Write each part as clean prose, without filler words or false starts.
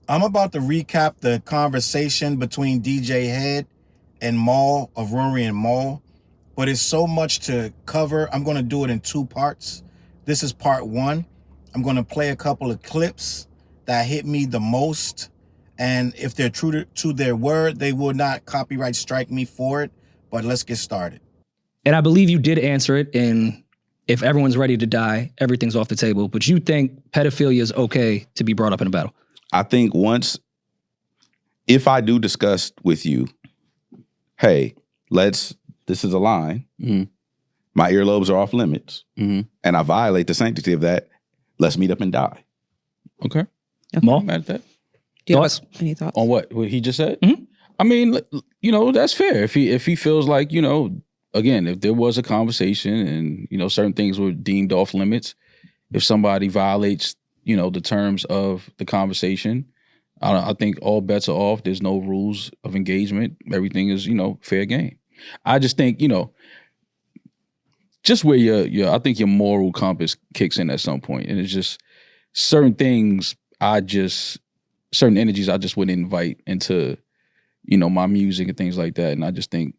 I'm about to recap the conversation between DJ Head and Maul of Rory and Maul, but it's so much to cover. I'm going to do it in 2 parts. This is part 1. I'm going to play a couple of clips that hit me the most, and if they're true to their word, they will not copyright strike me for it, but let's get started. And I believe you did answer it in if everyone's ready to die, everything's off the table, but you think pedophilia is okay to be brought up in a battle? I think if I do discuss with you, hey, this is a line, my earlobes are off limits, and I violate the sanctity of that, let's meet up and die. Okay. Maul? I'm mad at that. Thoughts? Any thoughts? On what he just said? I mean, that's fair. If he feels like, again, if there was a conversation and, certain things were deemed off limits, if somebody violates the terms of the conversation, I think all bets are off. There's no rules of engagement. Everything is, fair game. I just think, just where I think your moral compass kicks in at some point. And it's just certain things certain energies I just wouldn't invite into, my music and things like that. And I just think,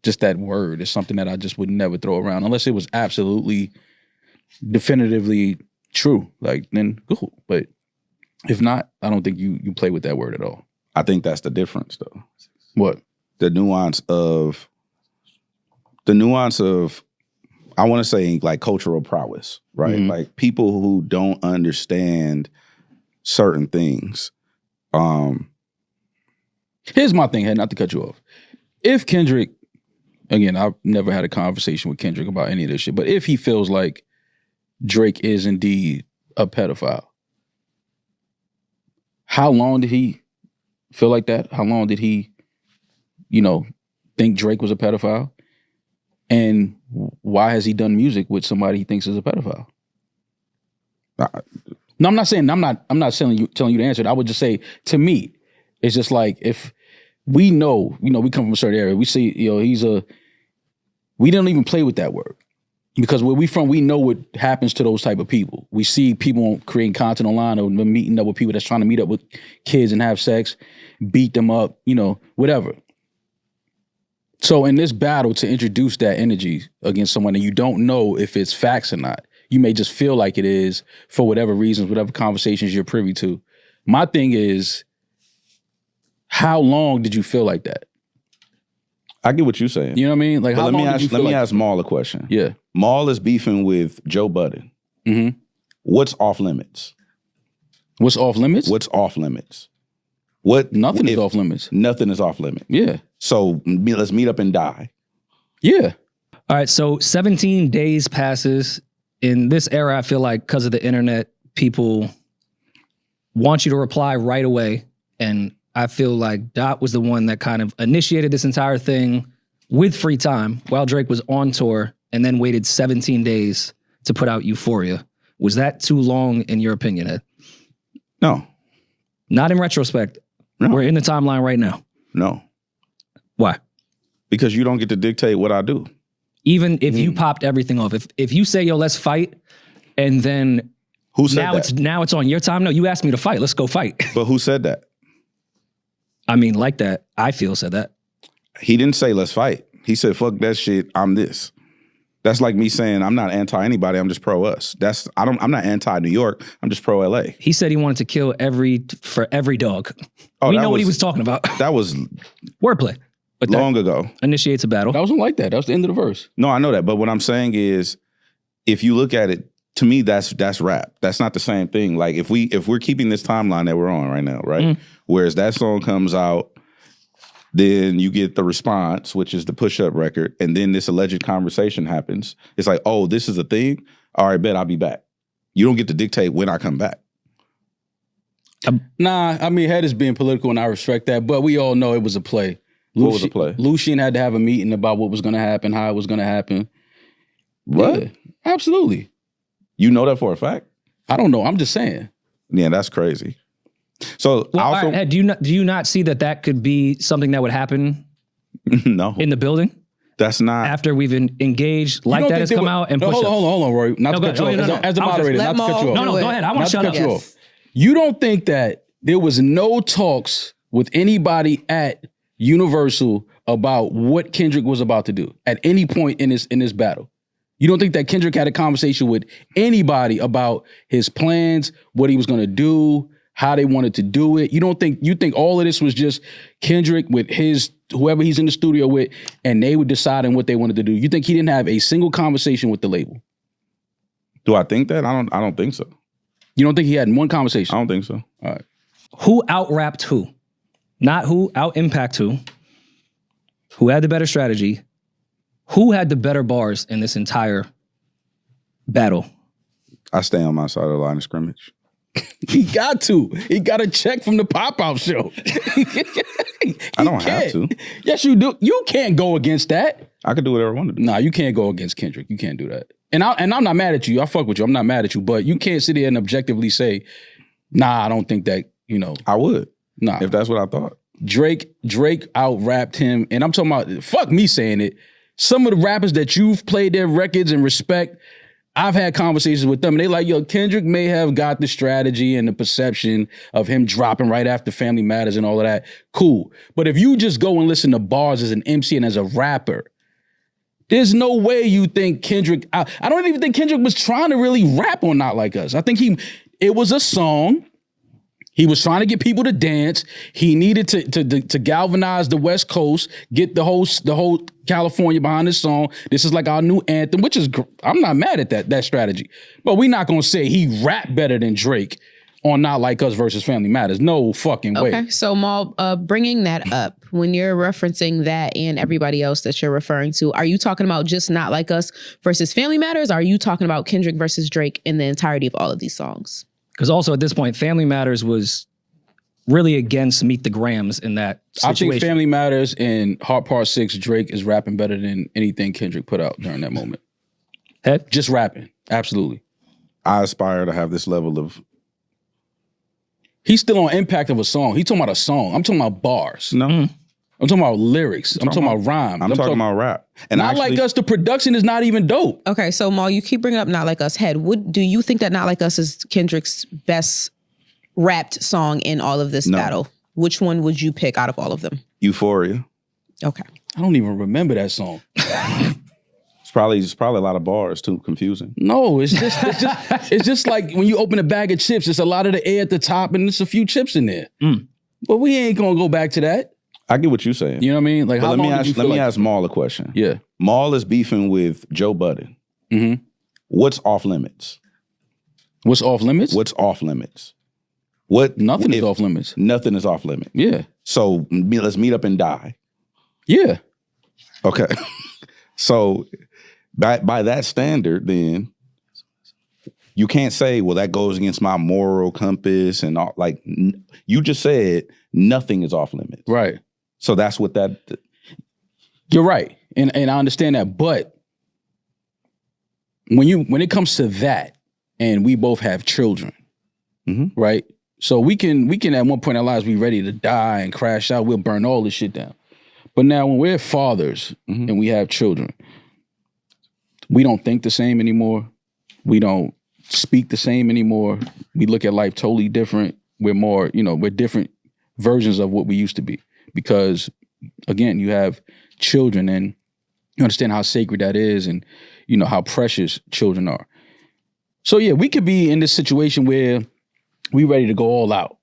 just that word is something that I just would never throw around unless it was absolutely definitively true, like then cool. But if not, I don't think you play with that word at all. I think that's the difference, though. What? The nuance of I want to say like cultural prowess, right? Like people who don't understand certain things. Here's my thing, not to cut you off. If Kendrick, again, I've never had a conversation with Kendrick about any of this shit, but if he feels like Drake is indeed a pedophile, how long did he feel like that? How long did he, think Drake was a pedophile? And why has he done music with somebody he thinks is a pedophile? No, I'm not saying I'm not telling you to answer it. I would just say, to me, it's just like if we know, we come from a certain area, we see, we didn't even play with that word. Because where we from, we know what happens to those type of people. We see people creating content online or meeting up with people that's trying to meet up with kids and have sex, beat them up, whatever. So in this battle, to introduce that energy against someone and you don't know if it's facts or not, you may just feel like it is for whatever reasons, whatever conversations you're privy to. My thing is, how long did you feel like that? I get what you're saying. You know what I mean? Like, how long did you feel let me like ask Maul a question. Yeah. Maul is beefing with Joe Budden. What's off limits? What's off limits? What's off limits? Nothing is off limits. Nothing is off limits. Yeah. So let's meet up and die. Yeah. All right, so 17 days passes. In this era, I feel like because of the internet, people want you to reply right away. And I feel like Dot was the one that kind of initiated this entire thing with free time while Drake was on tour and then waited 17 days to put out Euphoria. Was that too long in your opinion, Ed? No. Not in retrospect. No. We're in the timeline right now. No. Why? Because you don't get to dictate what I do. Even if you popped everything off. If you say, yo, let's fight, and then who said that? Now it's on your time. No, you asked me to fight. Let's go fight. But who said that? I mean, like that. I feel said that. He didn't say let's fight. He said, fuck that shit, I'm this. That's like me saying I'm not anti anybody, I'm just pro us. I'm not anti New York, I'm just pro LA. He said he wanted to kill for every dog. Oh, we know what he was talking about. That was wordplay. But long ago. Initiates a battle. That wasn't like that. That was the end of the verse. No, I know that. But what I'm saying is, if you look at it, to me, that's rap. That's not the same thing. Like if we're keeping this timeline that we're on right now, right? Whereas that song comes out, then you get the response, which is the push-up record, and then this alleged conversation happens. It's like, oh, this is a thing? All right, bet I'll be back. You don't get to dictate when I come back. Nah, I mean, Head is being political, and I respect that, but we all know it was a play. What was the play? Lucian had to have a meeting about what was going to happen, how it was going to happen. What? Yeah, absolutely. You know that for a fact? I don't know. I'm just saying. Yeah, that's crazy. So, well, also, Ed, do you not see that could be something that would happen? No, in the building. That's not after we've engaged like that has come out and hold on, Rory. Not to cut you off. As the moderator, not to cut you off. No, go ahead. I want to shut up. You don't think that there was no talks with anybody at Universal about what Kendrick was about to do at any point in this battle? You don't think that Kendrick had a conversation with anybody about his plans, what he was going to do, how they wanted to do it? You think all of this was just Kendrick with whoever he's in the studio with, and they were deciding what they wanted to do? You think he didn't have a single conversation with the label? Do I think that? I don't think so. You don't think he had one conversation? I don't think so. All right. Who out-rapped who? Not who out-impact who. Who had the better strategy? Who had the better bars in this entire battle? I stay on my side of the line of scrimmage. He got to. He got a check from the pop-out show. I don't have to. Yes, you do. You can't go against that. I could do whatever I want to do. Nah, you can't go against Kendrick. You can't do that. And I'm not mad at you. I fuck with you. I'm not mad at you. But you can't sit here and objectively say, nah, I don't think that, I would. Nah. If that's what I thought. Drake out-rapped him. And I'm talking about, fuck me saying it. Some of the rappers that you've played their records and respect, I've had conversations with them, and they like, yo, Kendrick may have got the strategy and the perception of him dropping right after Family Matters and all of that. Cool. But if you just go and listen to bars as an MC and as a rapper, there's no way you think Kendrick, I don't even think Kendrick was trying to really rap on Not Like Us. I think it was a song. He was trying to get people to dance. He needed to galvanize the West Coast, get the whole California behind this song. This is like our new anthem, which is, I'm not mad at that strategy. But we're not going to say he rapped better than Drake on Not Like Us versus Family Matters. No fucking way. Okay, so Maul, bringing that up, when you're referencing that and everybody else that you're referring to, are you talking about just Not Like Us versus Family Matters? Or are you talking about Kendrick versus Drake in the entirety of all of these songs? Because also at this point, Family Matters was really against Meet the Grams in that situation. I think Family Matters and Heart Part 6, Drake is rapping better than anything Kendrick put out during that moment. Head? Just rapping. Absolutely. I aspire to have this level of... He's still on impact of a song. He's talking about a song. I'm talking about bars. No. I'm talking about lyrics. I'm talking about rhymes. I'm talking about rap. And Not Like Us, the production is not even dope. Okay, so Maul, you keep bringing up Not Like Us. Head, do you think that Not Like Us is Kendrick's best rapped song in all of this battle? Which one would you pick out of all of them? Euphoria. Okay. I don't even remember that song. It's probably a lot of bars, too confusing. No, it's just like when you open a bag of chips, it's a lot of the air at the top and there's a few chips in there. But we ain't gonna go back to that. I get what you're saying. You know what I mean? Like, but let me ask Maul a question. Yeah. Maul is beefing with Joe Budden. Mm-hmm. What's off limits? What's off limits? What's off limits? Nothing is off limits. Nothing is off limits. Yeah. So let's meet up and die. Yeah. Okay. So by that standard, then you can't say, well, that goes against my moral compass and all. Like you just said, nothing is off limits. Right. So that's what that. You're right, and I understand that. But when it comes to that, and we both have children, right? So we can at one point in our lives be ready to die and crash out. We'll burn all this shit down. But now when we're fathers and we have children, we don't think the same anymore. We don't speak the same anymore. We look at life totally different. We're more, we're different versions of what we used to be. Because again, you have children and you understand how sacred that is and how precious children are. So yeah, we could be in this situation where we ready to go all out.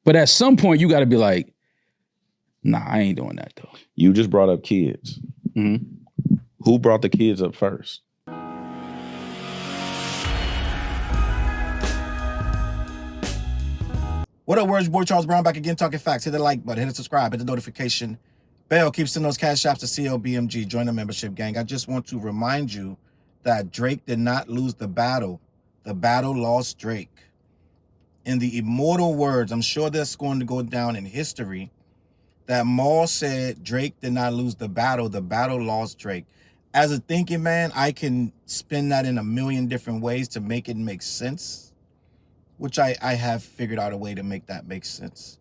But at some point you gotta be like, nah, I ain't doing that though. You just brought up kids. Mm-hmm. Who brought the kids up first? What up, words? Boy Charles Brown back again talking facts. Hit the like button, hit the subscribe, hit the notification bell. Keep sending those cash apps to CLBMG. Join the membership gang. I just want to remind you that Drake did not lose the battle. The battle lost Drake. In the immortal words, I'm sure that's going to go down in history, that Maul said Drake did not lose the battle lost Drake. As a thinking man, I can spin that in a million different ways to make it make sense, which I have figured out a way to make that make sense.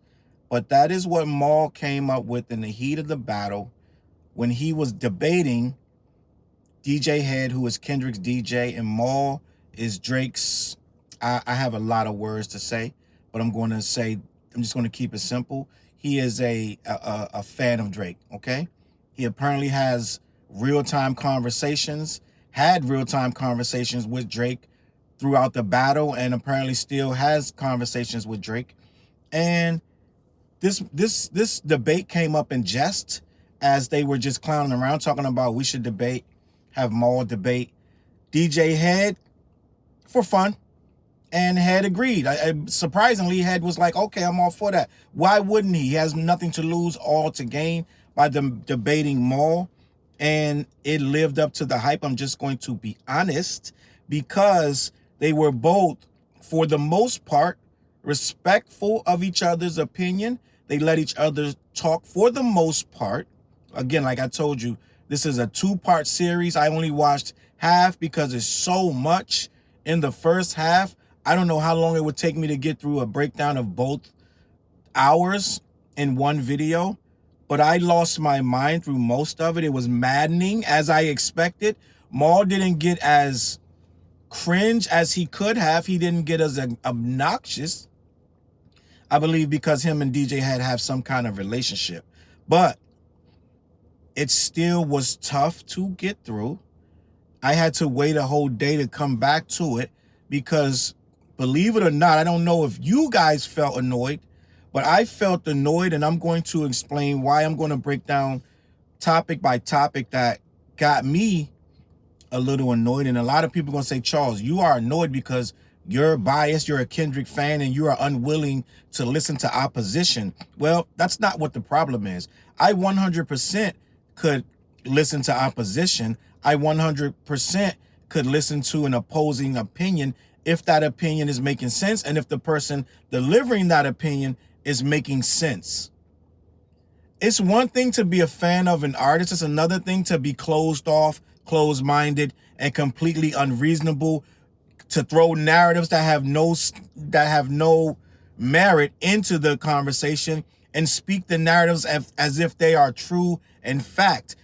But that is what Maul came up with in the heat of the battle when he was debating DJ Head, who is Kendrick's DJ, and Maul is Drake's I have a lot of words to say, but I'm just going to keep it simple. He is a fan of Drake, okay? He apparently has had real-time conversations with Drake throughout the battle, and apparently still has conversations with Drake. And this debate came up in jest as they were just clowning around, talking about we should have Maul debate DJ Head for fun. And Head agreed. Surprisingly, Head was like, okay, I'm all for that. Why wouldn't he? He has nothing to lose, all to gain by debating Maul. And it lived up to the hype. I'm just going to be honest, because they were both, for the most part, respectful of each other's opinion. They let each other talk for the most part. Again, like I told you, this is a 2-part series. I only watched half because it's so much in the first half. I don't know how long it would take me to get through a breakdown of both hours in one video, but I lost my mind through most of it. It was maddening, as I expected. Maul didn't get as cringe as he could have. He didn't get as obnoxious, I believe, because him and DJ have some kind of relationship. But it still was tough to get through. I had to wait a whole day to come back to it because, believe it or not, I don't know if you guys felt annoyed, but I felt annoyed, and I'm going to explain why. I'm going to break down topic by topic that got me a little annoyed. And a lot of people are going to say, Challz, you are annoyed because you're biased, you're a Kendrick fan, and you are unwilling to listen to opposition. Well, that's not what the problem is. I 100% could listen to opposition. I 100% could listen to an opposing opinion if that opinion is making sense and if the person delivering that opinion is making sense. It's one thing to be a fan of an artist. It's another thing to be closed off, closed-minded, and completely unreasonable, to throw narratives that have no merit into the conversation and speak the narratives as if they are true and fact.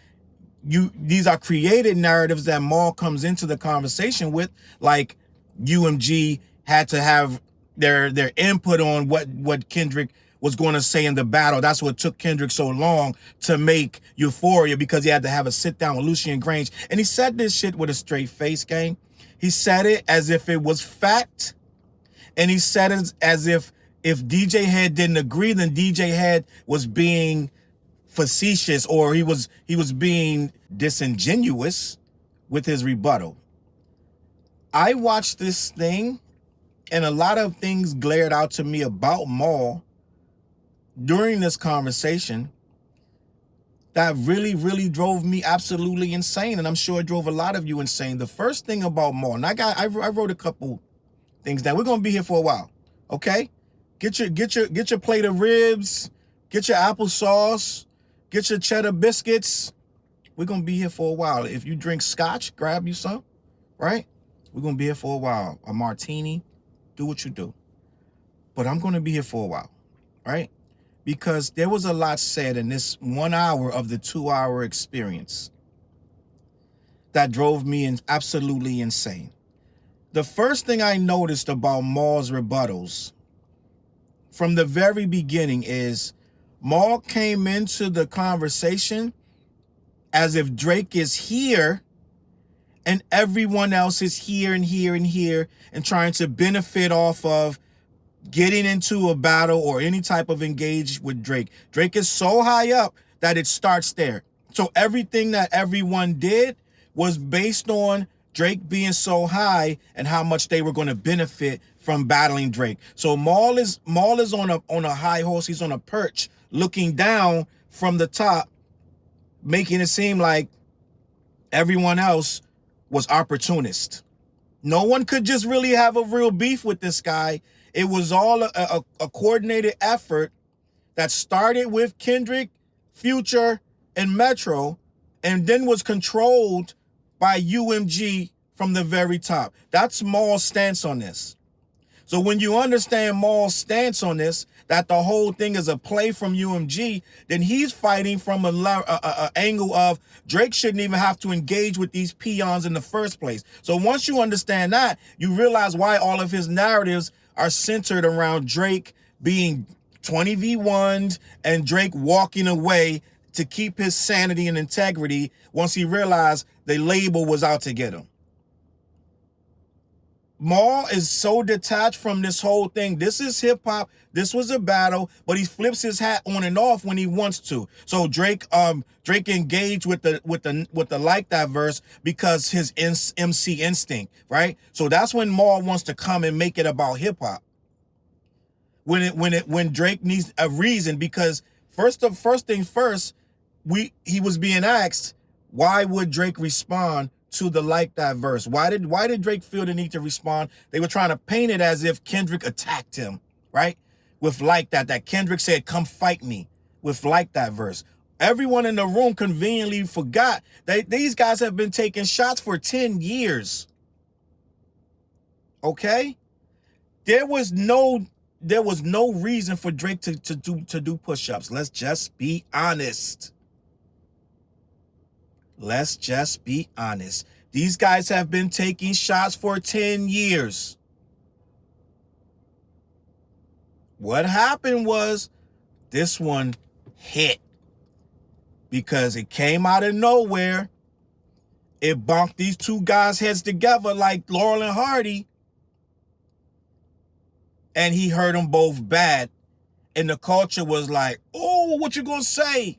These are created narratives that Maul comes into the conversation with, like UMG had to have their input on what Kendrick was going to say in the battle. That's what took Kendrick so long to make Euphoria, because he had to have a sit down with Lucien Grange. And he said this shit with a straight face, gang. He said it as if it was fact. And he said it as if DJ Head didn't agree, then DJ Head was being facetious, or he was being disingenuous with his rebuttal. I watched this thing, and a lot of things glared out to me about Maul during this conversation that really, really drove me absolutely insane, and I'm sure it drove a lot of you insane. The first thing about Maul, and I wrote a couple things down. We're gonna be here for a while, okay? Get your plate of ribs, get your applesauce, get your cheddar biscuits. We're gonna be here for a while. If you drink scotch, grab you some, right? We're gonna be here for a while. A martini, do what you do. But I'm gonna be here for a while, right? Because there was a lot said in this 1 hour of the 2-hour experience that drove me absolutely insane. The first thing I noticed about Maul's rebuttals from the very beginning is Maul came into the conversation as if Drake is here and everyone else is here and here and here and trying to benefit off of getting into a battle or any type of engage with Drake. Drake is so high up that it starts there. So everything that everyone did was based on Drake being so high and how much they were going to benefit from battling Drake. So Maul is on a high horse. He's on a perch looking down from the top, making it seem like everyone else was opportunist. No one could just really have a real beef with this guy. It was all a coordinated effort that started with Kendrick, Future, and Metro, and then was controlled by UMG from the very top. That's Maul's stance on this. So when you understand Maul's stance on this, that the whole thing is a play from UMG, then he's fighting from a angle of Drake shouldn't even have to engage with these peons in the first place. So once you understand that, you realize why all of his narratives are centered around Drake being 20v1'd and Drake walking away to keep his sanity and integrity once he realized the label was out to get him. Maul is so detached from this whole thing. This is hip hop. This was a battle, but he flips his hat on and off when he wants to. So Drake engaged with the like that verse because his MC instinct, right? So that's when Maul wants to come and make it about hip hop. When Drake needs a reason, because first things first, he was being asked, why would Drake respond to the like that verse? Why did Drake feel the need to respond? They were trying to paint it as if Kendrick attacked him, right? With like that Kendrick said, come fight me with like that verse. Everyone in the room conveniently forgot that these guys have been taking shots for 10 years. Okay? There was no reason for Drake to do push-ups. Let's just be honest. Let's just be honest. These guys have been taking shots for 10 years. What happened was this one hit because it came out of nowhere. It bonked these two guys' heads together like Laurel and Hardy. And he hurt them both bad. And the culture was like, oh, what you gonna say?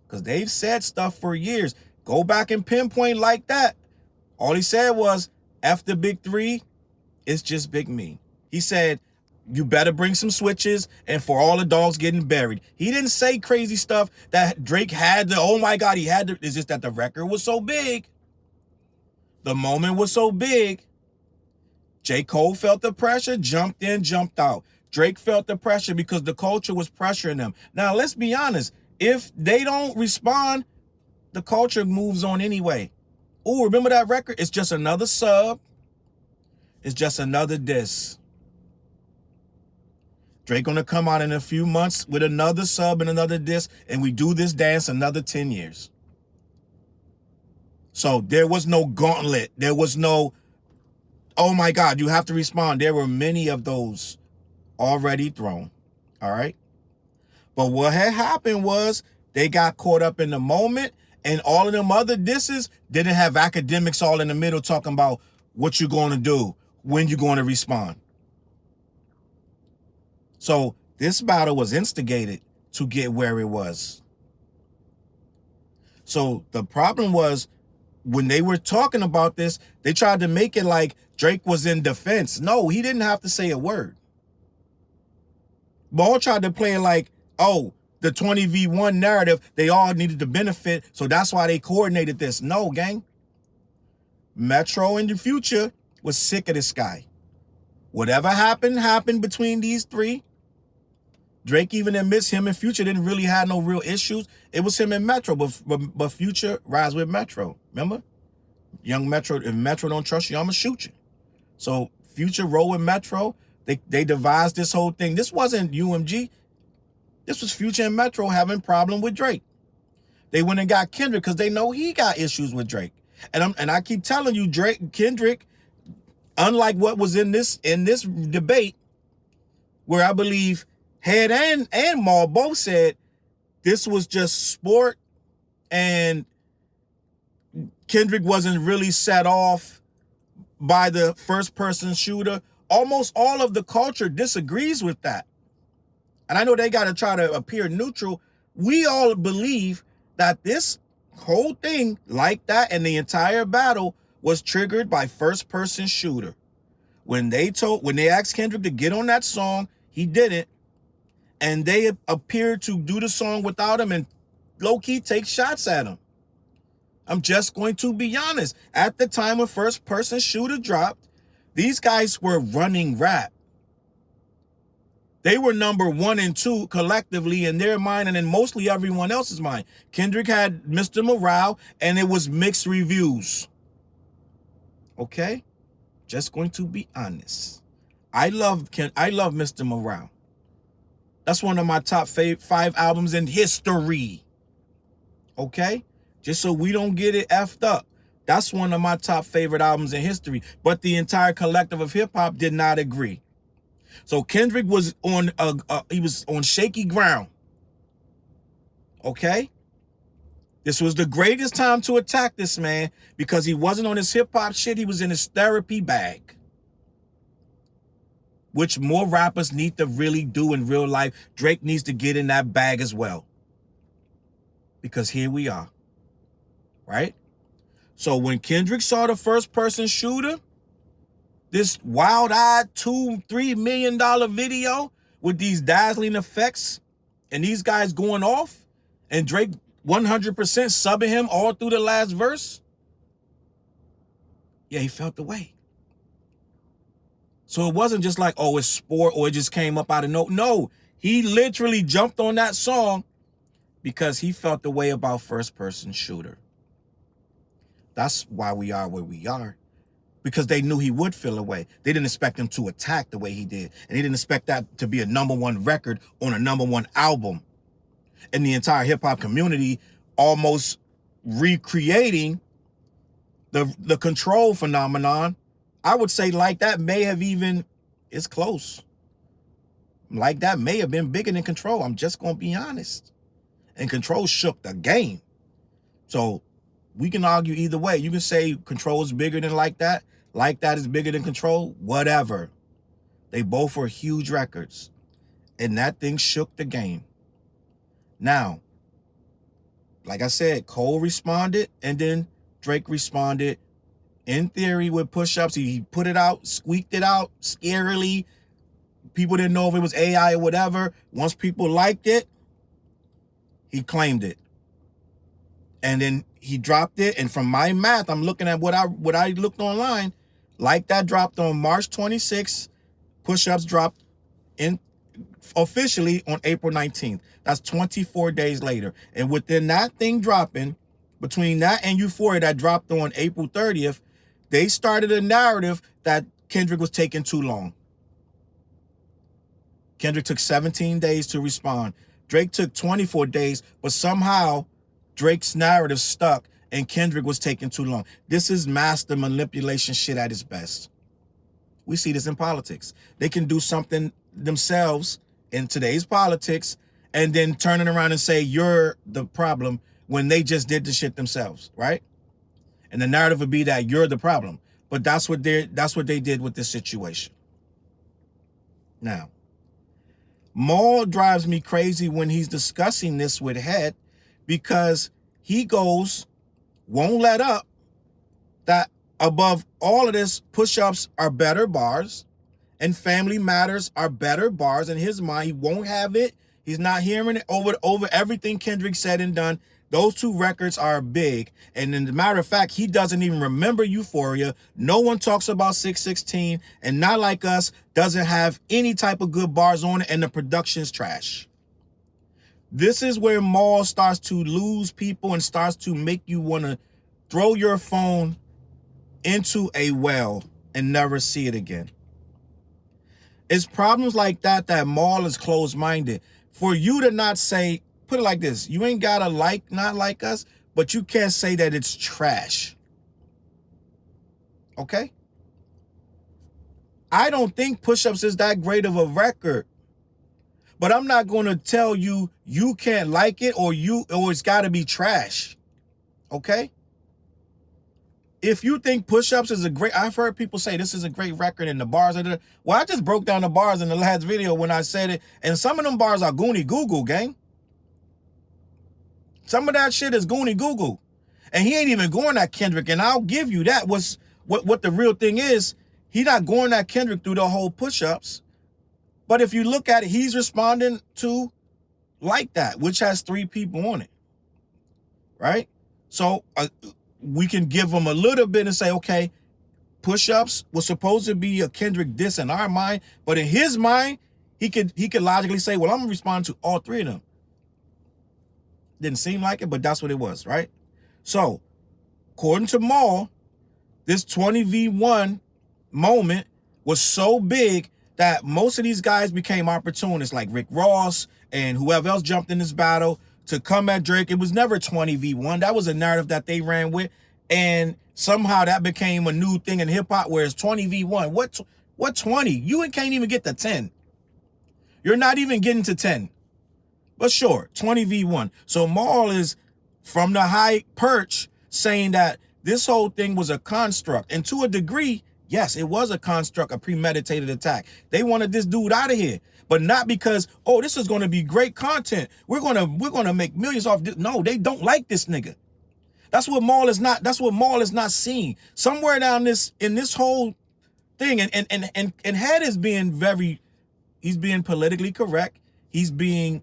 Because they've said stuff for years. Go back and pinpoint like that. All he said was, F the big three, it's just big me. He said, you better bring some switches and for all the dogs getting buried. He didn't say crazy stuff that Drake had to, oh my God, he had to. It's just that the record was so big. The moment was so big. J. Cole felt the pressure, jumped in, jumped out. Drake felt the pressure because the culture was pressuring them. Now, let's be honest. If they don't respond, the culture moves on anyway. Oh, remember that record? It's just another sub. It's just another diss. Drake gonna come out in a few months with another sub and another diss, and we do this dance another 10 years. So there was no gauntlet. There was no, oh my God, you have to respond. There were many of those already thrown. All right? But what had happened was they got caught up in the moment, and all of them other disses didn't have academics all in the middle talking about what you're going to do, when you're going to respond. So this battle was instigated to get where it was. So the problem was when they were talking about this, they tried to make it like Drake was in defense. No, he didn't have to say a word. Maul tried to play it like, oh, the 20v1 narrative, they all needed to benefit, so that's why they coordinated this. No, gang. Metro and the Future was sick of this guy. Whatever happened between these three. Drake even admits him and Future didn't really have no real issues. It was him and Metro, but Future rides with Metro. Remember? Young Metro, if Metro don't trust you, I'm gonna shoot you. So Future roll with Metro. They devised this whole thing. This wasn't UMG. This was Future and Metro having problem with Drake. They went and got Kendrick because they know he got issues with Drake. And I keep telling you, Kendrick, unlike what was in this debate, where I believe Head and Maul both said this was just sport and Kendrick wasn't really set off by the first person shooter. Almost all of the culture disagrees with that. And I know they got to try to appear neutral. We all believe that this whole thing like that and the entire battle was triggered by first person shooter. When they asked Kendrick to get on that song, he didn't. And they appeared to do the song without him and low-key take shots at him. I'm just going to be honest. At the time when first person shooter dropped, these guys were running rap. They were number 1 and 2 collectively in their mind and in mostly everyone else's mind. Kendrick had Mr. Morale and it was mixed reviews. Okay? Just going to be honest. I love Mr. Morale. That's one of my top 5 albums in history. Okay? Just so we don't get it effed up. That's one of my top favorite albums in history. But the entire collective of hip hop did not agree. So Kendrick was on he was on shaky ground. Okay? This was the greatest time to attack this man because he wasn't on his hip hop shit. He was in his therapy bag, which more rappers need to really do in real life. Drake needs to get in that bag as well, because here we are, right? So when Kendrick saw the first person shooter, this wild-eyed $2-3 million video with these dazzling effects and these guys going off, and Drake 100% subbing him all through the last verse, yeah, he felt the way. So it wasn't just like, oh, it's sport or it just came up out of no, he literally jumped on that song because he felt the way about first person shooter. That's why we are where we are, because they knew he would feel a way. They didn't expect him to attack the way he did, and they didn't expect that to be a #1 record on a #1 album, and the entire hip hop community almost recreating the Control phenomenon. I would say like that may have even, it's close. Like that may have been bigger than Control. I'm just gonna be honest. And Control shook the game. So we can argue either way. You can say Control is bigger than Like That is bigger than Control, whatever. They both were huge records. And that thing shook the game. Now, like I said, Cole responded, and then Drake responded, in theory, with push-ups. He put it out, squeaked it out scarily. People didn't know if it was AI or whatever. Once people liked it, he claimed it. And then he dropped it. And from my math, I'm looking at what I looked online. Like That dropped on March 26th. Push-ups dropped in officially on April 19th. That's 24 days later. And within that thing dropping, between that and Euphoria that dropped on April 30th, they started a narrative that Kendrick was taking too long. Kendrick took 17 days to respond. Drake took 24 days, but somehow Drake's narrative stuck and Kendrick was taking too long. This is master manipulation shit at its best. We see this in politics. They can do something themselves in today's politics and then turn it around and say you're the problem when they just did the shit themselves, right? And the narrative would be that you're the problem. But that's what they did with this situation. Now, Maul drives me crazy when he's discussing this with Head, because he won't let up that above all of this, push-ups are better bars and Family Matters are better bars. In his mind, he won't have it. He's not hearing it over everything Kendrick said and done. Those two records are big. And as a matter of fact, he doesn't even remember Euphoria. No one talks about 616, and Not Like Us doesn't have any type of good bars on it, and the production's trash. This is where Maul starts to lose people and starts to make you want to throw your phone into a well and never see it again. It's problems like that Maul is closed-minded. For you to not say, put it like this, you ain't gotta Not Like Us, but you can't say that it's trash. Okay? I don't think Push-Ups is that great of a record. But I'm not gonna tell you you can't like it or it's gotta be trash. Okay? If you think Push-Ups is I've heard people say this is a great record and the bars are well, I just broke down the bars in the last video when I said it, and some of them bars are goony goo gang. Some of that shit is goony goo. And he ain't even going at Kendrick, and I'll give you that. What the real thing is, he not going at Kendrick through the whole Push-Ups. But if you look at it, he's responding to Like That, which has 3 people on it, right? So we can give him a little bit and say, okay, Push-Ups was supposed to be a Kendrick diss in our mind, but in his mind, he could logically say, well, I'm gonna respond to all 3 of them. Didn't seem like it, but that's what it was, right? So, according to Maul, this 20v1 moment was so big that most of these guys became opportunists, like Rick Ross and whoever else jumped in this battle to come at Drake. It was never 20v1. That was a narrative that they ran with, and somehow that became a new thing in hip hop, where it's 20v1. What 20? You can't even get to 10. You're not even getting to 10. But sure, 20v1. So Maul is from the high perch saying that this whole thing was a construct. And to a degree, yes, it was a construct, a premeditated attack. They wanted this dude out of here, but not because, oh, this is going to be great content. We're gonna make millions off this. No, they don't like this nigga. That's what Maul is not. That's what Maul is not seeing. Somewhere down in this whole thing, and Head is being he's being politically correct. He's being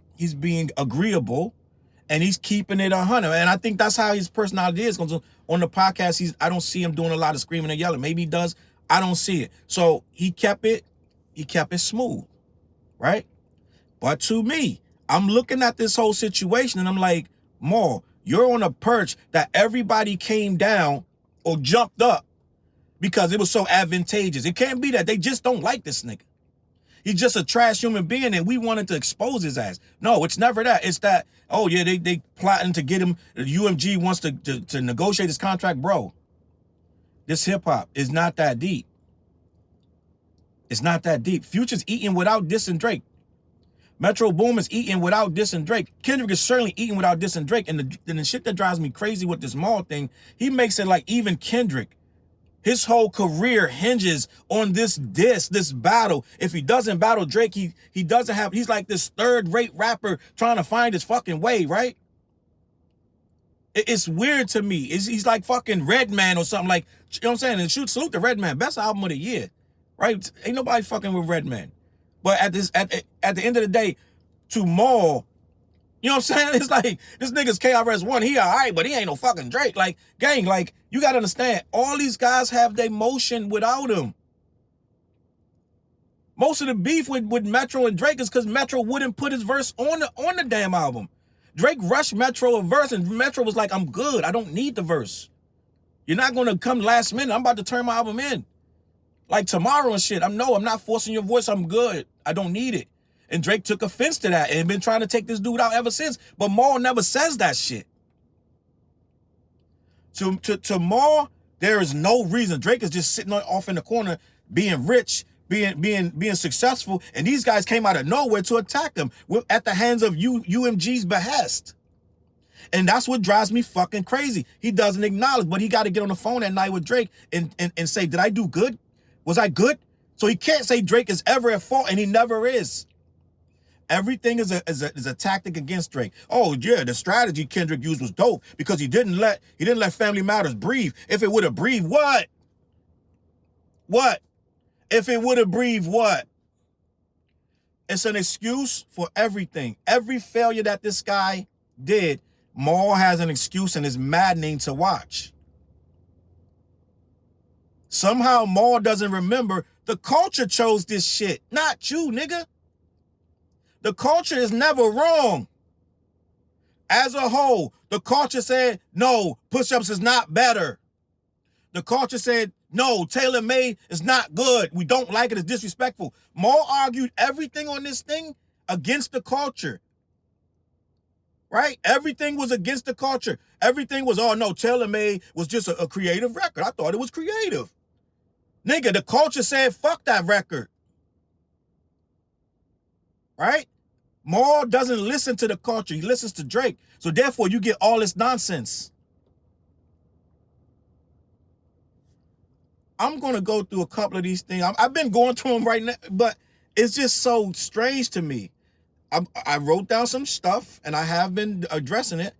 agreeable, and he's keeping it 100. And I think that's how his personality is. Because on the podcast, I don't see him doing a lot of screaming and yelling. Maybe he does. I don't see it. So he kept it smooth, right? But to me, I'm looking at this whole situation and I'm like, Maul, you're on a perch that everybody came down or jumped up because it was so advantageous. It can't be that they just don't like this nigga. He's just a trash human being and we wanted to expose his ass. No, it's never that. It's that, oh yeah, they plotting to get him. The UMG wants to negotiate his contract. Bro, this hip hop is not that deep. It's not that deep. Future's eating without dissing Drake. Metro Boom is eating without dissing Drake. Kendrick is certainly eating without dissing Drake. And the shit that drives me crazy with this Maul thing, he makes it like even Kendrick, his whole career hinges on this battle. If he doesn't battle Drake, he doesn't have, he's like this third-rate rapper trying to find his fucking way, right? It's weird to me. He's like fucking Redman or something, like, you know what I'm saying? And salute to Redman, best album of the year, right? Ain't nobody fucking with Redman. But at the end of the day, to Maul, you know what I'm saying? It's like, this nigga's KRS-One, he all right, but he ain't no fucking Drake. Like, gang, like, you gotta understand, all these guys have their motion without him. Most of the beef with Metro and Drake is because Metro wouldn't put his verse on the damn album. Drake rushed Metro a verse, and Metro was like, I'm good, I don't need the verse. You're not gonna come last minute, I'm about to turn my album in. Like tomorrow and shit, I'm not forcing your voice, I'm good, I don't need it. And Drake took offense to that and been trying to take this dude out ever since. But Maul never says that shit. To Maul, there is no reason. Drake is just sitting off in the corner, being rich, being successful, and these guys came out of nowhere to attack him at the hands of UMG's behest. And that's what drives me fucking crazy. He doesn't acknowledge, but he got to get on the phone at night with Drake and say, did I do good? Was I good? So he can't say Drake is ever at fault, and he never is. Everything is a tactic against Drake. Oh yeah, the strategy Kendrick used was dope because he didn't let Family Matters breathe. If it would have breathed, what? What? If it would have breathed, what? It's an excuse for everything. Every failure that this guy did, Maul has an excuse, and it's maddening to watch. Somehow Maul doesn't remember the culture chose this shit, not you, nigga. The culture is never wrong. As a whole, the culture said, no, push-ups is not better. The culture said, no, tailor-made is not good. We don't like it, it's disrespectful. Maul argued everything on this thing against the culture. Right? Everything was against the culture. Everything was, oh no, tailor-made was just a creative record. I thought it was creative. Nigga, the culture said, fuck that record. Right? Maul doesn't listen to the culture. He listens to Drake. So therefore, you get all this nonsense. I'm going to go through a couple of these things. I've been going through them right now, but it's just so strange to me. I wrote down some stuff, and I have been addressing it,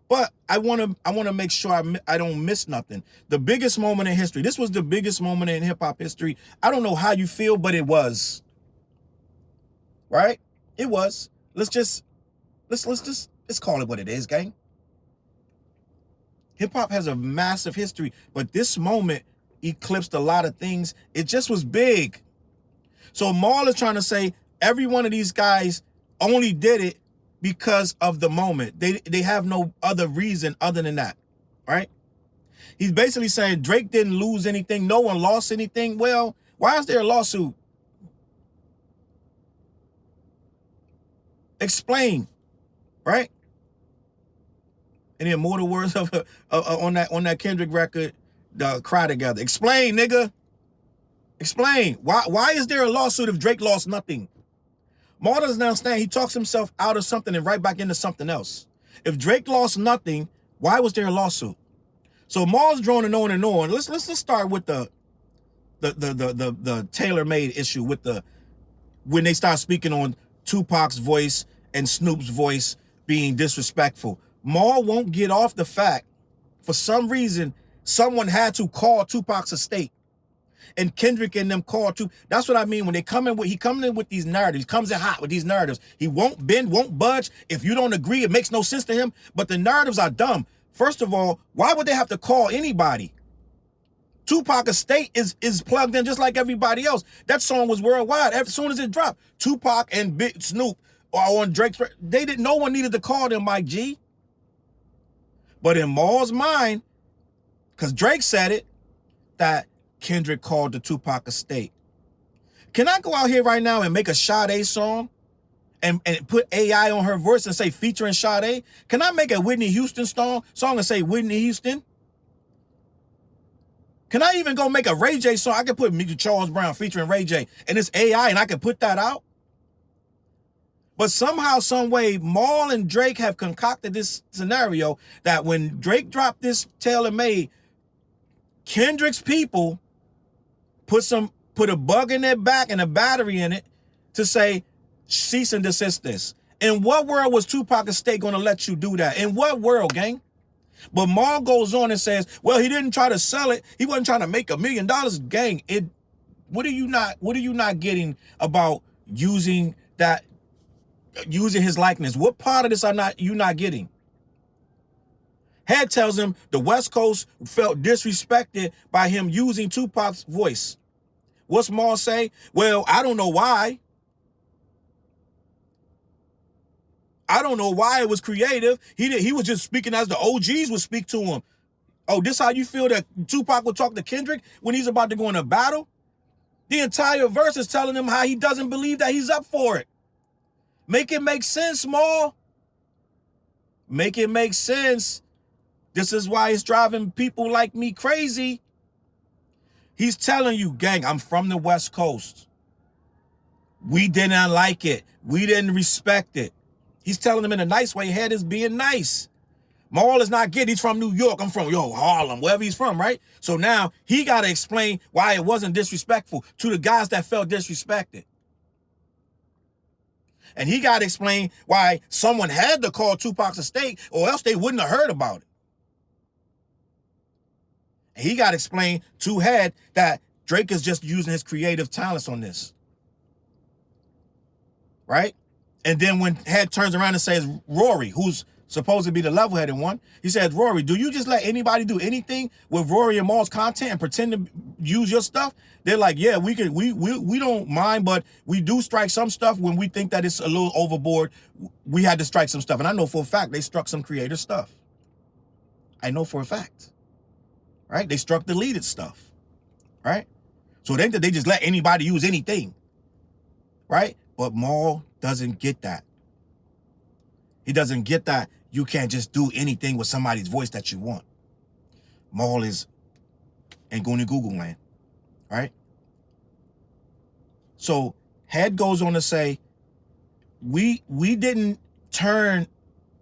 but I want to make sure I don't miss nothing. The biggest moment in history. This was the biggest moment in hip-hop history. I don't know how you feel, but it was. Right? It was. Let's call it what it is, gang. Hip hop has a massive history, but this moment eclipsed a lot of things. It just was big. So Maul is trying to say every one of these guys only did it because of the moment. They have no other reason other than that, right? He's basically saying Drake didn't lose anything. No one lost anything. Well, why is there a lawsuit? Explain, right? And then more the words of on that Kendrick record, the Cry Together. Explain, nigga. Explain. Why is there a lawsuit if Drake lost nothing? Maul doesn't understand. He talks himself out of something and right back into something else. If Drake lost nothing, why was there a lawsuit? So Maul's droning on and on. Let's start with the tailor-made issue with when they start speaking on Tupac's voice and Snoop's voice being disrespectful. Maul won't get off the fact, for some reason, someone had to call Tupac's estate. And Kendrick and them called too. That's what I mean when he coming in with these narratives. He comes in hot with these narratives. He won't bend, won't budge. If you don't agree, it makes no sense to him. But the narratives are dumb. First of all, why would they have to call anybody? Tupac estate is plugged in just like everybody else. That song was worldwide as soon as it dropped. Tupac and Big Snoop are on Drake's. No one needed to call them, Mike G. But in Maul's mind, because Drake said it, that Kendrick called the Tupac estate. Can I go out here right now and make a Sade song and put AI on her voice and say featuring Sade? Can I make a Whitney Houston song and say Whitney Houston? Can I even go make a Ray J song? I can put Charles Brown featuring Ray J and it's AI and I can put that out. But somehow, some way, Maul and Drake have concocted this scenario that when Drake dropped this tailor-made, Kendrick's people put a bug in their back and a battery in it to say, cease and desist this. In what world was Tupac estate going to let you do that? In what world, gang? But Maul goes on and says, well, he didn't try to sell it. He wasn't trying to make $1 million. Gang, what are you not getting about using his likeness? What part of this are you not getting? Head tells him the West Coast felt disrespected by him using Tupac's voice. What's Maul say? Well, I don't know why. I don't know why it was creative. He was just speaking as the OGs would speak to him. Oh, this how you feel that Tupac would talk to Kendrick when he's about to go in a battle? The entire verse is telling him how he doesn't believe that he's up for it. Make it make sense, Maul. Make it make sense. This is why it's driving people like me crazy. He's telling you, gang, I'm from the West Coast. We didn't like it. We didn't respect it. He's telling them in a nice way. Head is being nice. Maul is not getting. He's from New York. I'm from Harlem, wherever he's from, right? So now he got to explain why it wasn't disrespectful to the guys that felt disrespected. And he got to explain why someone had to call Tupac's estate or else they wouldn't have heard about it. And he got to explain to Head that Drake is just using his creative talents on this. Right? And then when Head turns around and says, Rory, who's supposed to be the level-headed one, he says, Rory, do you just let anybody do anything with Rory and Maul's content and pretend to use your stuff? They're like, yeah, we don't mind, but we do strike some stuff when we think that it's a little overboard. We had to strike some stuff. And I know for a fact they struck some creative stuff. I know for a fact. Right? They struck deleted stuff. Right? So they just let anybody use anything. Right? But Maul doesn't get that. He doesn't get that you can't just do anything with somebody's voice that you want. Maul is in Goonie Google land. Right? So Head goes on to say, we didn't turn,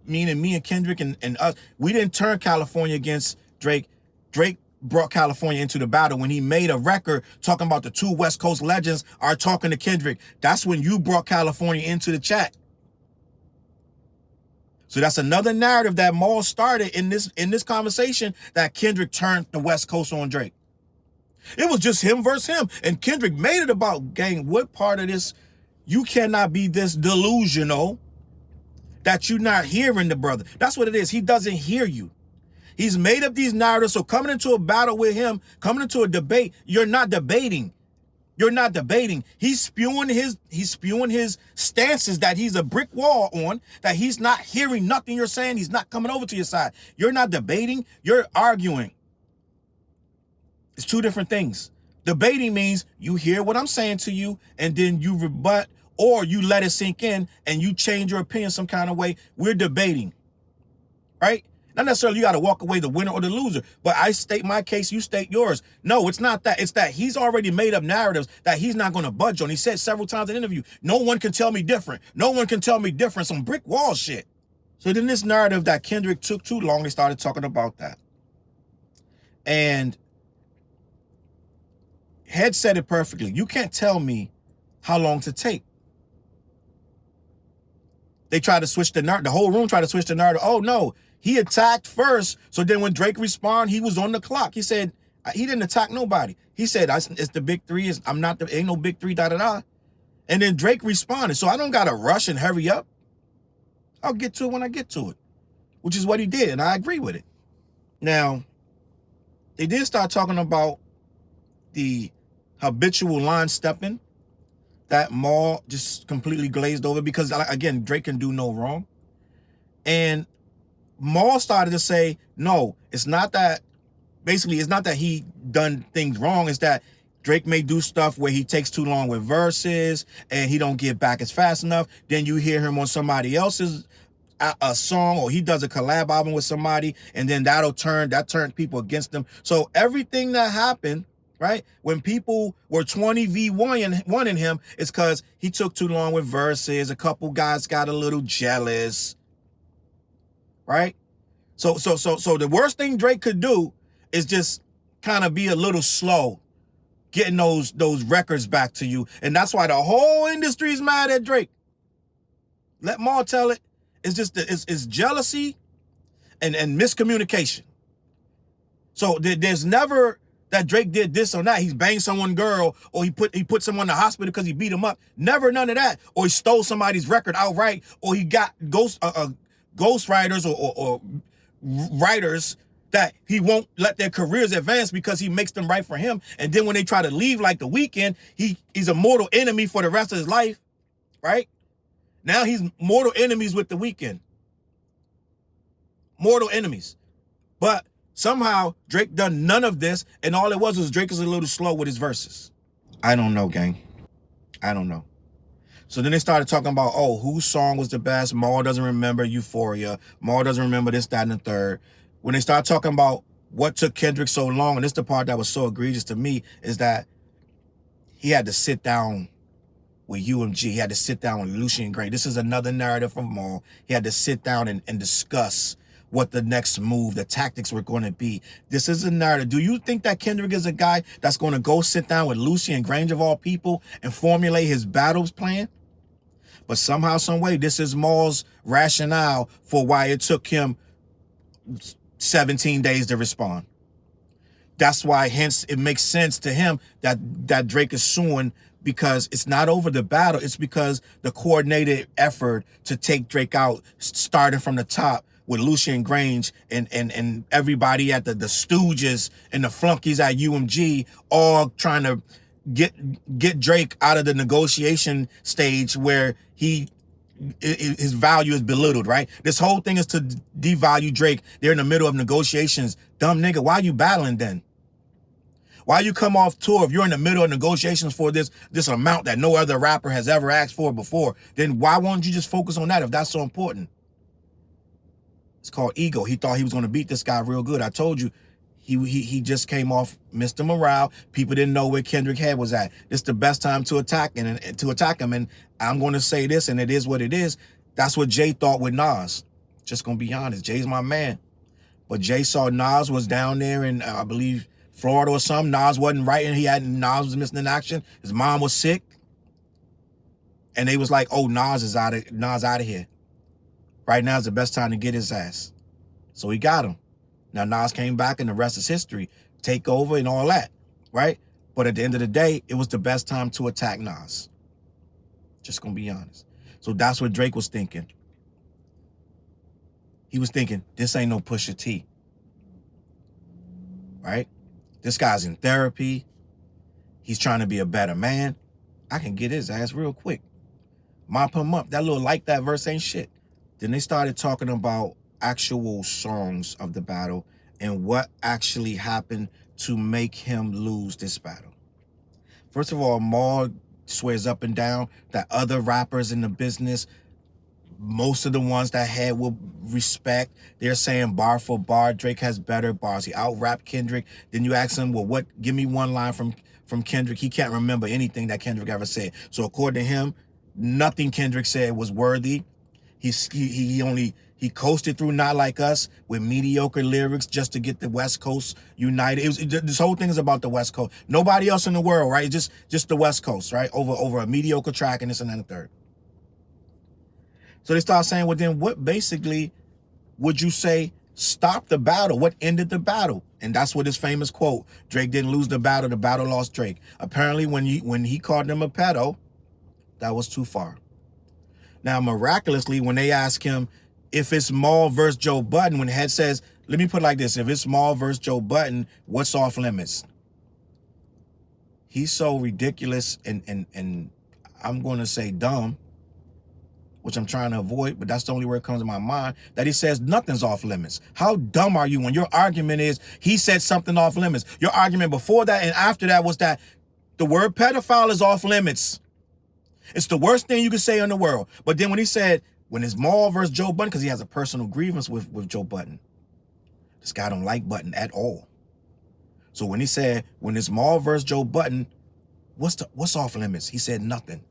meaning me and Kendrick and us, we didn't turn California against Drake. Drake brought California into the battle when he made a record talking about the two West Coast legends are talking to Kendrick. That's when you brought California into the chat. So that's another narrative that Maul started in this conversation, that Kendrick turned the West Coast on Drake. It was just him versus him. And Kendrick made it about, gang, what part of this, you cannot be this delusional that you're not hearing the brother. That's what it is. He doesn't hear you. He's made up these narratives. So coming into a battle with him, coming into a debate, you're not debating. You're not debating. He's spewing his stances that he's a brick wall on, that he's not hearing nothing you're saying. He's not coming over to your side. You're not debating. You're arguing. It's two different things. Debating means you hear what I'm saying to you and then you rebut or you let it sink in and you change your opinion some kind of way. We're debating, right? Not necessarily you got to walk away the winner or the loser, but I state my case, you state yours. No, it's not that. It's that he's already made up narratives that he's not going to budge on. He said several times in an interview, no one can tell me different. No one can tell me different. Some brick wall shit. So then this narrative that Kendrick took too long, they started talking about that. And Head said it perfectly. You can't tell me how long to take. They tried to switch the narrative. The whole room tried to switch the narrative. Oh, no. He attacked first. So then when Drake responded, he was on the clock. He said, he didn't attack nobody. He said, it's the big three. I'm not the, ain't no big three, da-da-da. And then Drake responded. So I don't got to rush and hurry up. I'll get to it when I get to it, which is what he did. And I agree with it. Now, they did start talking about the habitual line stepping that Maul just completely glazed over because, again, Drake can do no wrong. And Maul started to say, no, it's not that, basically, it's not that he done things wrong. It's that Drake may do stuff where he takes too long with verses and he don't get back as fast enough. Then you hear him on somebody else's a song, or he does a collab album with somebody, and then that turns people against him. So everything that happened, right, when people were 20v1 in him, it's because he took too long with verses. A couple guys got a little jealous, right? So the worst thing Drake could do is just kind of be a little slow getting those records back to you. And that's why the whole industry is mad at Drake. Let Maul tell it. It's just it's jealousy and miscommunication. So there's never that Drake did this or that. He's banged someone girl, or he put someone in the hospital because he beat him up. Never none of that. Or he stole somebody's record outright, or he got ghost writers or writers that he won't let their careers advance because he makes them write for him. And then when they try to leave, like The Weeknd, he's a mortal enemy for the rest of his life, right? Now he's mortal enemies with The Weeknd. Mortal enemies. But somehow Drake done none of this, and all it was Drake is a little slow with his verses. I don't know, gang. I don't know. So then they started talking about, oh, whose song was the best? Maul doesn't remember Euphoria. Maul doesn't remember this, that, and the third. When they started talking about what took Kendrick so long, and this is the part that was so egregious to me, is that he had to sit down with UMG. He had to sit down with Lucian Gray. This is another narrative from Maul. He had to sit down and discuss what the next move, the tactics were going to be. This is a narrative. Do you think that Kendrick is a guy that's going to go sit down with Lucian Grange of all people and formulate his battles plan? But somehow, some way, this is Maul's rationale for why it took him 17 days to respond. That's why, hence, it makes sense to him that Drake is suing, because it's not over the battle. It's because the coordinated effort to take Drake out, starting from the top with Lucian Grange and everybody at the Stooges and the flunkies at UMG, all trying to get Drake out of the negotiation stage where his value is belittled, right? This whole thing is to devalue Drake. They're in the middle of negotiations. Dumb nigga, why are you battling then? Why you come off tour if you're in the middle of negotiations for this amount that no other rapper has ever asked for before? Then why won't you just focus on that if that's so important? It's called ego. He thought he was going to beat this guy real good. I told you, he just came off Mr. Morale. People didn't know where Kendrick head was at. This is the best time to attack him. And I'm going to say this, and it is what it is. That's what Jay thought with Nas. Just going to be honest. Jay's my man. But Jay saw Nas was down there in, I believe, Florida or something. Nas wasn't writing. Nas was missing in action. His mom was sick. And they was like, oh, Nas out of here. Right now is the best time to get his ass. So he got him. Now Nas came back and the rest is history. Take over and all that, right? But at the end of the day, it was the best time to attack Nas. Just gonna be honest. So that's what Drake was thinking. He was thinking, this ain't no Pusha T. Right? This guy's in therapy. He's trying to be a better man. I can get his ass real quick. Mop him up. That little like that verse ain't shit. Then they started talking about actual songs of the battle and what actually happened to make him lose this battle. First of all, Maul swears up and down that other rappers in the business, most of the ones that had will respect, they're saying bar for bar, Drake has better bars. He out-rapped Kendrick. Then you ask him, well, give me one line from Kendrick. He can't remember anything that Kendrick ever said. So according to him, nothing Kendrick said was worthy. He coasted through Not Like Us with mediocre lyrics just to get the West Coast united. This whole thing is about the West Coast. Nobody else in the world, right? Just the West Coast, right? Over a mediocre track and this and that and the third. So they start saying, well, then what basically would you say stopped the battle? What ended the battle? And that's what his famous quote, Drake didn't lose the battle lost Drake. Apparently when he called him a pedo, that was too far. Now, miraculously, when they ask him if it's Maul versus Joe Budden, when Head says, let me put it like this, if it's Maul versus Joe Budden, what's off limits? He's so ridiculous and I'm going to say dumb, which I'm trying to avoid, but that's the only word that comes to my mind, that he says nothing's off limits. How dumb are you when your argument is he said something off limits? Your argument before that and after that was that the word pedophile is off limits. It's the worst thing you could say in the world. But then when he said, when it's Maul versus Joe Budden, because he has a personal grievance with Joe Budden. This guy don't like Budden at all. So when he said, when it's Maul versus Joe Budden, what's off limits? He said nothing.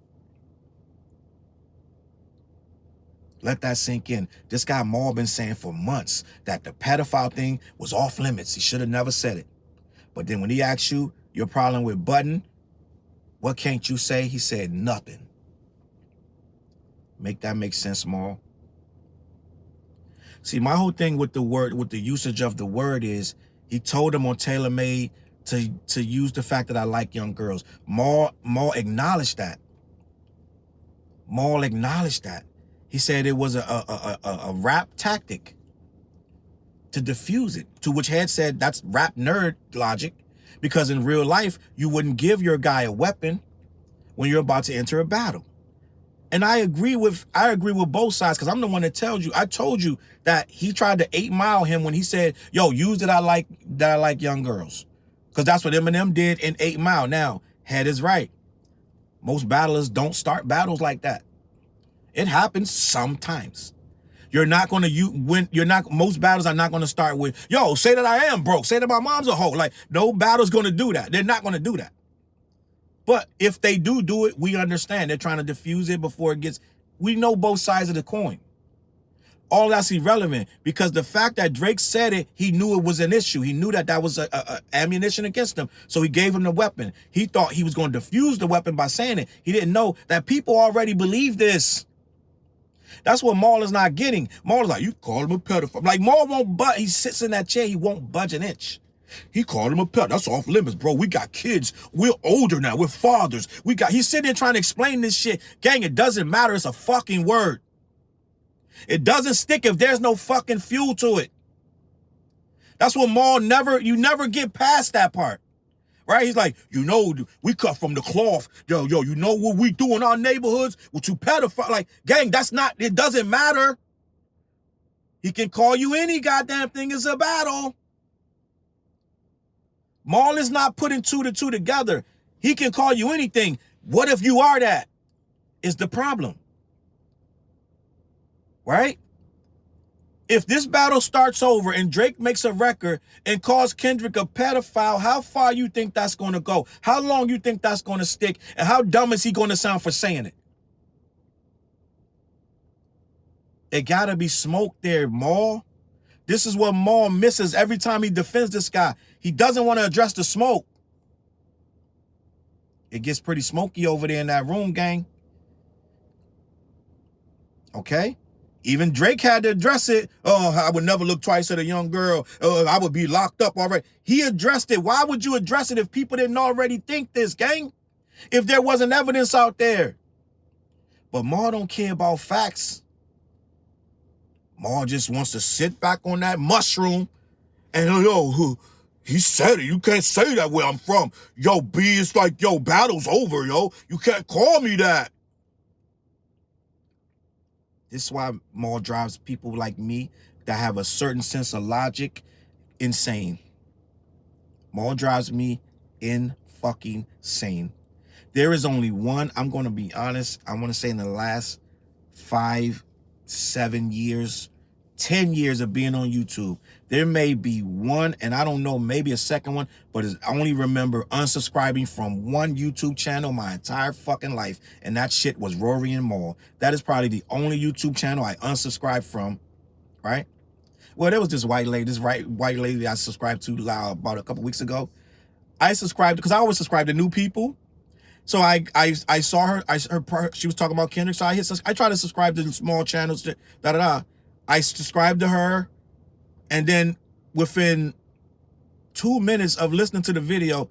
Let that sink in. This guy Maul been saying for months that the pedophile thing was off limits. He should have never said it. But then when he asked you your problem with Budden, what can't you say? He said nothing. Make that make sense, Maul? See, my whole thing with the word, with the usage of the word is, he told him on Taylor Made to use the fact that I like young girls. Maul acknowledged that. Maul acknowledged that. He said it was a rap tactic to diffuse it, to which Head said that's rap nerd logic, because in real life, you wouldn't give your guy a weapon when you're about to enter a battle. And I agree with both sides, because I'm the one that tells you, I told you that he tried to 8 Mile him when he said, yo, use that I like young girls. Because that's what Eminem did in 8 Mile. Now, Head is right. Most battlers don't start battles like that. It happens sometimes. You're not going to, most battles are not going to start with, yo, say that I am broke. Say that my mom's a hoe. Like, no battle's going to do that. They're not going to do that. But if they do it, we understand. They're trying to diffuse it before it gets, we know both sides of the coin. All that's irrelevant, because the fact that Drake said it, he knew it was an issue. He knew that that was a ammunition against him. So he gave him the weapon. He thought he was going to diffuse the weapon by saying it. He didn't know that people already believe this. That's what Maul is not getting. Maul is like, you call him a pedophile. Like, Maul won't budge. He sits in that chair. He won't budge an inch. He called him a pedophile. That's off limits, bro. We got kids. We're older now. We're fathers. He's sitting there trying to explain this shit. Gang, it doesn't matter. It's a fucking word. It doesn't stick if there's no fucking fuel to it. That's what Maul you never get past that part. Right? He's like, you know, we cut from the cloth. Yo, you know what we do in our neighborhoods with you pedophile? Like, gang, it doesn't matter. He can call you any goddamn thing. It's a battle. Maul is not putting 2 to 2 together. He can call you anything. What if you are that? Is the problem. Right? If this battle starts over and Drake makes a record and calls Kendrick a pedophile, how far you think that's going to go? How long you think that's going to stick? And how dumb is he going to sound for saying it? It got to be smoke there, Maul. This is what Maul misses every time he defends this guy. He doesn't want to address the smoke. It gets pretty smoky over there in that room, gang. Okay? Even Drake had to address it. Oh, I would never look twice at a young girl. Oh, I would be locked up already. He addressed it. Why would you address it if people didn't already think this, gang? If there wasn't evidence out there. But Maul don't care about facts. Maul just wants to sit back on that mushroom and, yo, he said it. You can't say that where I'm from. Yo, B, it's like, yo, battle's over, yo. You can't call me that. This is why Maul drives people like me that have a certain sense of logic insane. Maul drives me fucking sane. There is only one, I'm going to be honest, I want to say in the last 5, 7 years, 10 years of being on YouTube, there may be one, and I don't know, maybe a second one, but I only remember unsubscribing from one YouTube channel my entire fucking life, and that shit was Rory and Maul. That is probably the only YouTube channel I unsubscribed from, right? Well, there was this white lady I subscribed to about a couple weeks ago. I subscribed, because I always subscribe to new people. So I saw her, she was talking about Kendrick, so I try to subscribe to the small channels, I subscribed to her, and then within 2 minutes of listening to the video,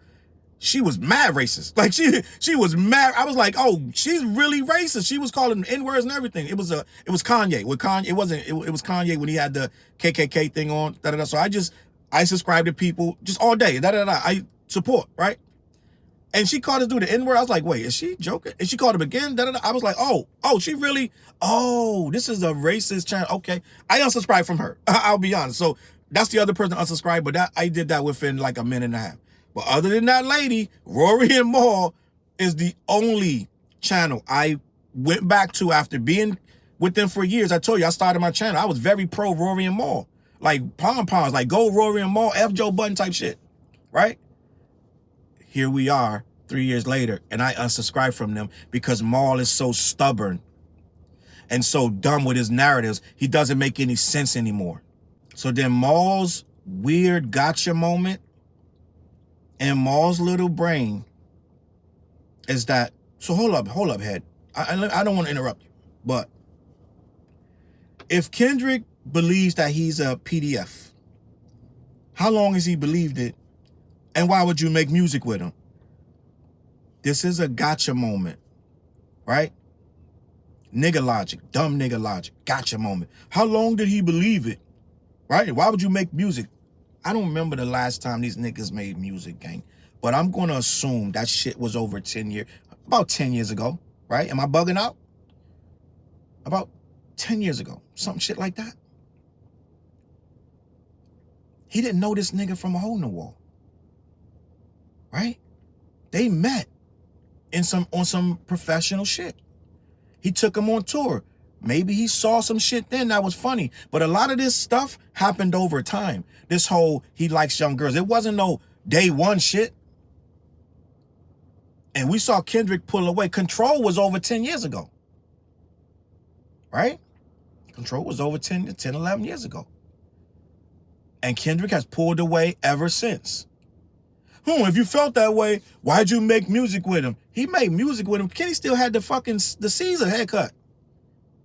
she was mad racist. Like she was mad. I was like, oh, she's really racist. She was calling N-words and everything. It was Kanye. With Kanye, it was Kanye when he had the KKK thing on. So I subscribe to people just all day. I support, right? And she called this dude the N-word. I was like, wait, is she joking? And she called him again. I was like, oh, she really, this is a racist channel. Okay. I unsubscribed from her. I'll be honest. So that's the other person unsubscribed, but I did that within like a minute and a half. But other than that lady, Rory and Maul is the only channel I went back to after being with them for years. I told you, I started my channel. I was very pro Rory and Maul. Like pom-poms, like go Rory and Maul, F Joe Budden type shit, right? Here we are 3 years later, and I unsubscribed from them because Maul is so stubborn and so dumb with his narratives. He doesn't make any sense anymore. So then Maul's weird gotcha moment in Maul's little brain is that, so hold up, head. I don't want to interrupt you, but if Kendrick believes that he's a PDF, how long has he believed it? And why would you make music with him? This is a gotcha moment, right? Nigga logic, dumb nigga logic, gotcha moment. How long did he believe it, right? Why would you make music? I don't remember the last time these niggas made music, gang. But I'm going to assume that shit was over 10 years, about 10 years ago, right? Am I bugging out? About 10 years ago, some shit like that. He didn't know this nigga from a hole in the wall, right? They met on some professional shit. He took him on tour. Maybe he saw some shit then that was funny. But a lot of this stuff happened over time. This whole, he likes young girls. It wasn't no day one shit. And we saw Kendrick pull away. Control was over 10 years ago. Right? Control was over 10, 11 years ago. And Kendrick has pulled away ever since. If you felt that way, why'd you make music with him? He made music with him. Kenny still had the Caesar haircut.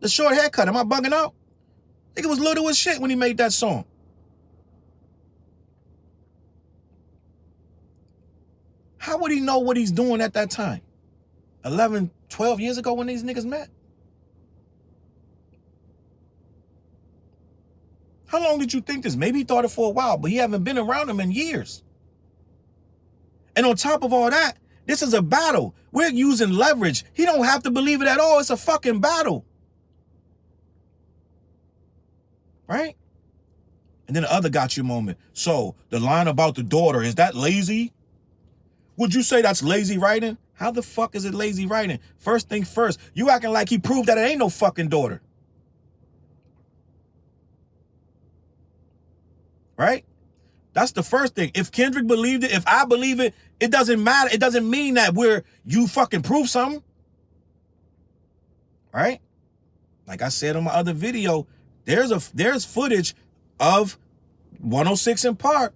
The short haircut. Am I bugging out? I think it was little as shit when he made that song. How would he know what he's doing at that time? 11, 12 years ago when these niggas met? How long did you think this? Maybe he thought it for a while, but he haven't been around him in years. And on top of all that, this is a battle. We're using leverage. He don't have to believe it at all. It's a fucking battle. Right? And then the other got you moment. So the line about the daughter, is that lazy? Would you say that's lazy writing? How the fuck is it lazy writing? First thing first, you acting like he proved that it ain't no fucking daughter. Right? That's the first thing. If Kendrick believed it, if I believe it, it doesn't matter. It doesn't mean that you fucking prove something. Right? Like I said on my other video, there's footage of 106 in Park.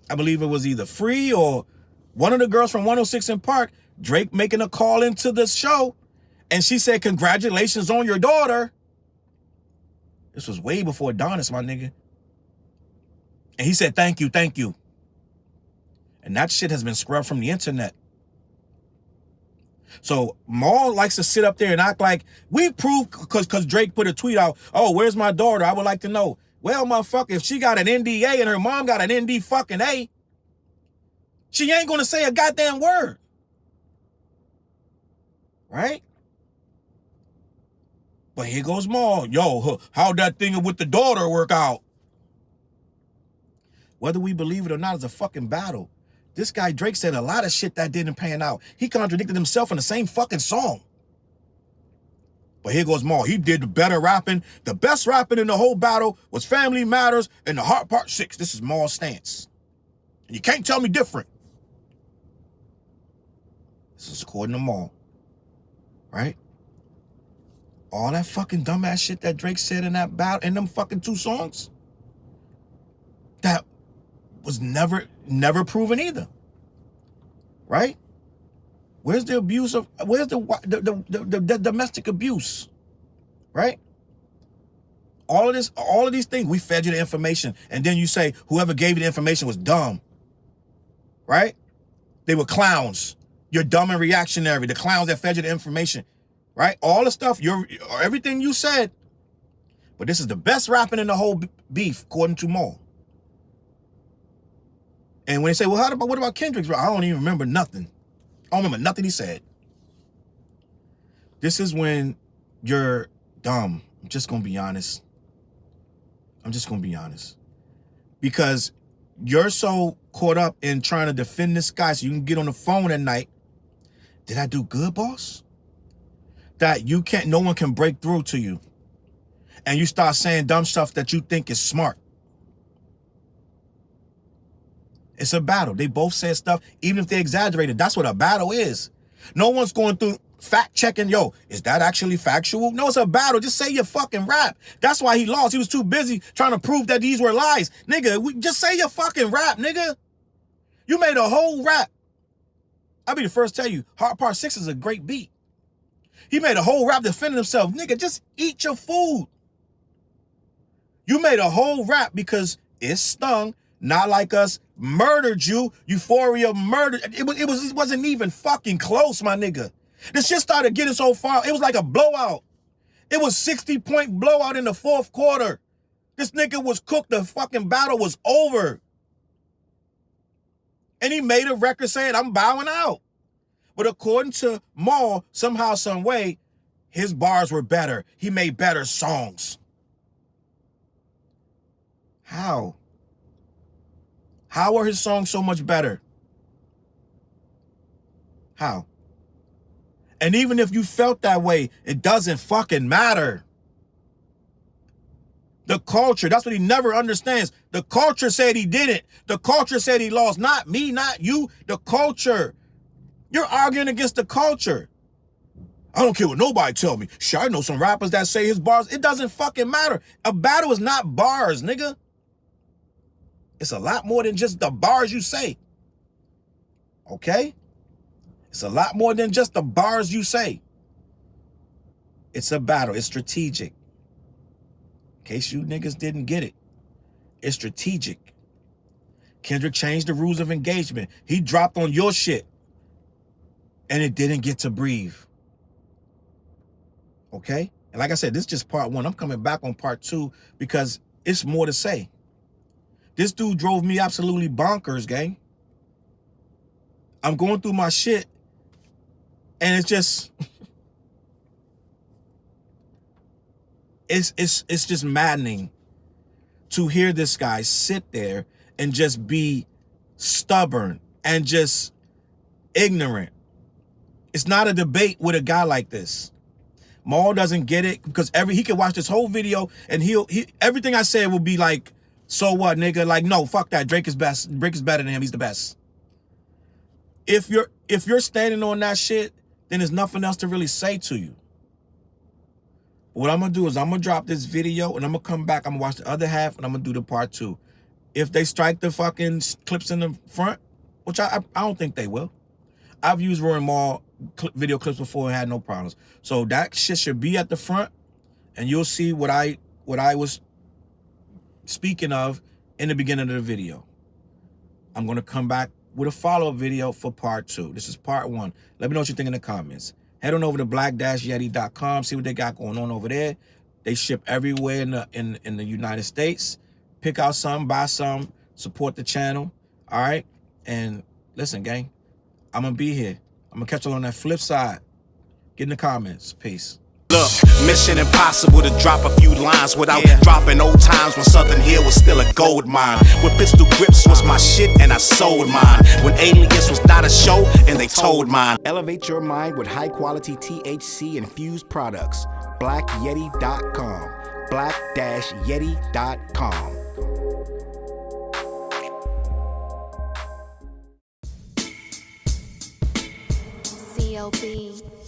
I believe it was either Free or one of the girls from 106 in Park, Drake making a call into the show, and she said, congratulations on your daughter. This was way before Adonis, my nigga. And he said, thank you, thank you. And that shit has been scrubbed from the internet. So Maul likes to sit up there and act like we proved, because Drake put a tweet out, oh, where's my daughter? I would like to know. Well, motherfucker, if she got an NDA and her mom got an ND fucking A, she ain't gonna say a goddamn word. Right? But here goes Maul. Yo, how'd that thing with the daughter work out? Whether we believe it or not is a fucking battle. This guy Drake said a lot of shit that didn't pan out. He contradicted himself in the same fucking song. But here goes Maul. He did the better rapping. The best rapping in the whole battle was Family Matters and the Heart Part 6. This is Maul's stance. And you can't tell me different. This is according to Maul. Right? All that fucking dumbass shit that Drake said in that battle, in them fucking 2 songs, that was never proven either. Right? Where's the abuse of, where's the domestic abuse? Right? All of these things, we fed you the information, and then you say whoever gave you the information was dumb. Right? They were clowns. You're dumb and reactionary. The clowns that fed you the information. Right? All the stuff, everything you said. But this is the best rapping in the whole beef, according to Maul. And when they say, well, what about Kendrick's rap? I don't even remember nothing. I don't remember nothing he said. This is when you're dumb. I'm just going to be honest. Because you're so caught up in trying to defend this guy so you can get on the phone at night. Did I do good, boss? That no one can break through to you. And you start saying dumb stuff that you think is smart. It's a battle. They both said stuff, even if they exaggerated. That's what a battle is. No one's going through fact checking. Yo, is that actually factual? No, it's a battle. Just say your fucking rap. That's why he lost. He was too busy trying to prove that these were lies. Nigga, just say your fucking rap, nigga. You made a whole rap. I'll be the first to tell you, Heart Part 6 is a great beat. He made a whole rap defending himself. Nigga, just eat your food. You made a whole rap because it stung. Not Like Us murdered you. Euphoria murdered. It wasn't even fucking close, my nigga. This shit started getting so far. It was like a blowout. It was 60-point blowout in the 4th quarter. This nigga was cooked. The fucking battle was over. And he made a record saying, I'm bowing out. But according to Maul, somehow, some way, his bars were better. He made better songs. How? How are his songs so much better? How? And even if you felt that way, it doesn't fucking matter. The culture, that's what he never understands. The culture said he didn't. The culture said he lost. Not me, not you, the culture. You're arguing against the culture. I don't care what nobody tell me. Shit, I know some rappers that say his bars. It doesn't fucking matter. A battle is not bars, nigga. It's a lot more than just the bars you say. Okay? It's a lot more than just the bars you say. It's a battle. It's strategic. In case you niggas didn't get it. It's strategic. Kendrick changed the rules of engagement. He dropped on your shit. And it didn't get to breathe. Okay? And like I said, this is just part 1. I'm coming back on part 2 because it's more to say. This dude drove me absolutely bonkers, gang. I'm going through my shit. And it's just... it's just maddening to hear this guy sit there and just be stubborn and just ignorant. It's not a debate with a guy like this. Maul doesn't get it because he can watch this whole video and everything I said will be like, so what, nigga? Like, no, fuck that. Drake is best. Drake is better than him. He's the best. If you're standing on that shit, then there's nothing else to really say to you. What I'm gonna do is I'm gonna drop this video and I'm gonna come back. I'm gonna watch the other half and I'm gonna do the part 2. If they strike the fucking clips in the front, which I don't think they will. I've used Rory and Maul video clips before and had no problems. So that shit should be at the front, and you'll see what I was speaking of in the beginning of the video. I'm gonna come back with a follow-up video for part 2. This is part 1. Let me know what you think in the comments. Head on over to black-yeti.com, see what they got going on over there. They ship everywhere in the United States. Pick out some, buy some, support the channel. All right? And listen, gang, I'm gonna be here. I'm gonna catch you on that flip side. Get in the comments. Peace. Look, mission impossible to drop a few lines without dropping old times when Southern Hill was still a gold mine. When pistol grips was my shit and I sold mine. When Alias was not a show and they told mine. Elevate your mind with high quality THC infused products. BlackYeti.com. Black-Yeti.com. CLB.